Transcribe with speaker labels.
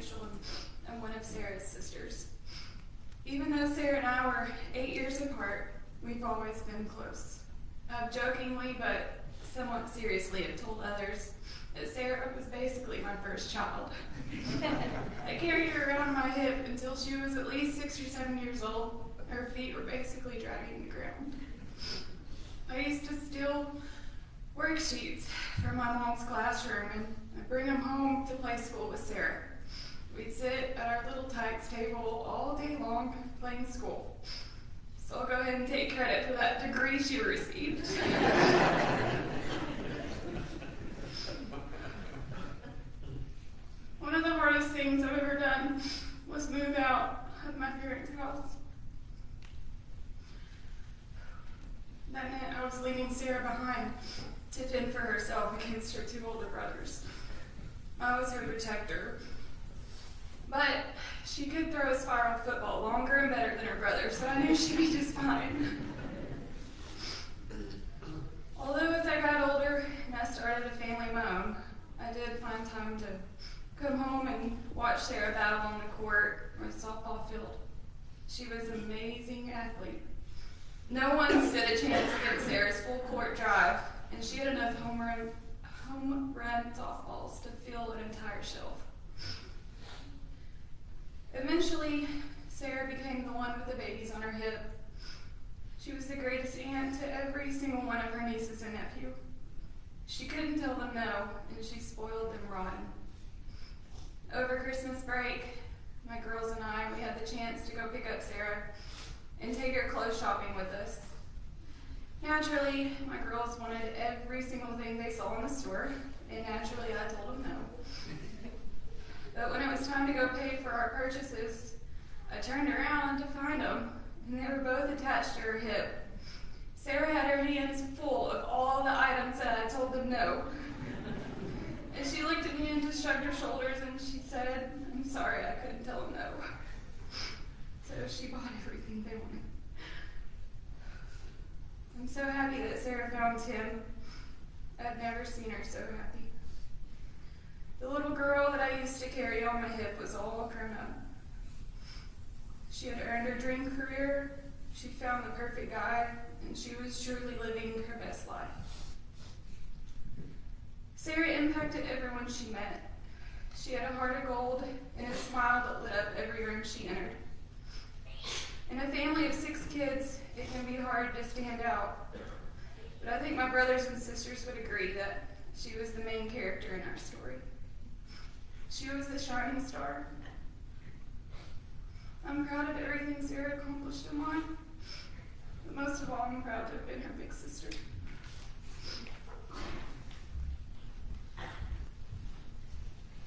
Speaker 1: Rachael, and one of Sarah's sisters. Even though Sarah and I were 8 years apart, we've always been close. I've jokingly but somewhat seriously have told others that Sarah was basically my first child. I carried her around my hip until she was at least 6 or 7 years old. Her feet were basically dragging the ground. I used to steal worksheets from my mom's classroom and I'd bring them home to play school with Sarah. We'd sit at our little tykes table all day long playing school. So I'll go ahead and take credit for that degree she received. One of the hardest things I've ever done was move out of my parents' house. That meant I was leaving Sarah behind to fend for herself against her two older brothers. I was her protector. But she could throw a spiral football longer and better than her brother, so I knew she'd be just fine. Although as I got older and I started a family of my own, I did find time to come home and watch Sarah battle on the court or the softball field. She was an amazing athlete. No one stood a chance against Sarah's full court drive, and she had enough home run softballs to fill an entire shelf. Eventually, Sarah became the one with the babies on her hip. She was the greatest aunt to every single one of her nieces and nephew. She couldn't tell them no, and she spoiled them rotten. Over Christmas break, my girls and I, we had the chance to go pick up Sarah and take her clothes shopping with us. Naturally, my girls wanted every single thing they saw in the store, and naturally I told them no. But when it was time to go pay for our purchases, I turned around to find them, and they were both attached to her hip. Sarah had her hands full of all the items that I told them no. And she looked at me and just shrugged her shoulders, and she said, "I'm sorry, I couldn't tell them no." So she bought everything they wanted. I'm so happy that Sarah found Tim. I've never seen her so happy. The little girl that I used to carry on my hip was all grown up. She had earned her dream career, she found the perfect guy, and she was truly living her best life. Sarah impacted everyone she met. She had a heart of gold and a smile that lit up every room she entered. In a family of 6 kids, it can be hard to stand out, but I think my brothers and sisters would agree that she was the main character in our story. She was the shining star. I'm proud of everything Sarah accomplished in life, but most of all, I'm proud to have been her big sister.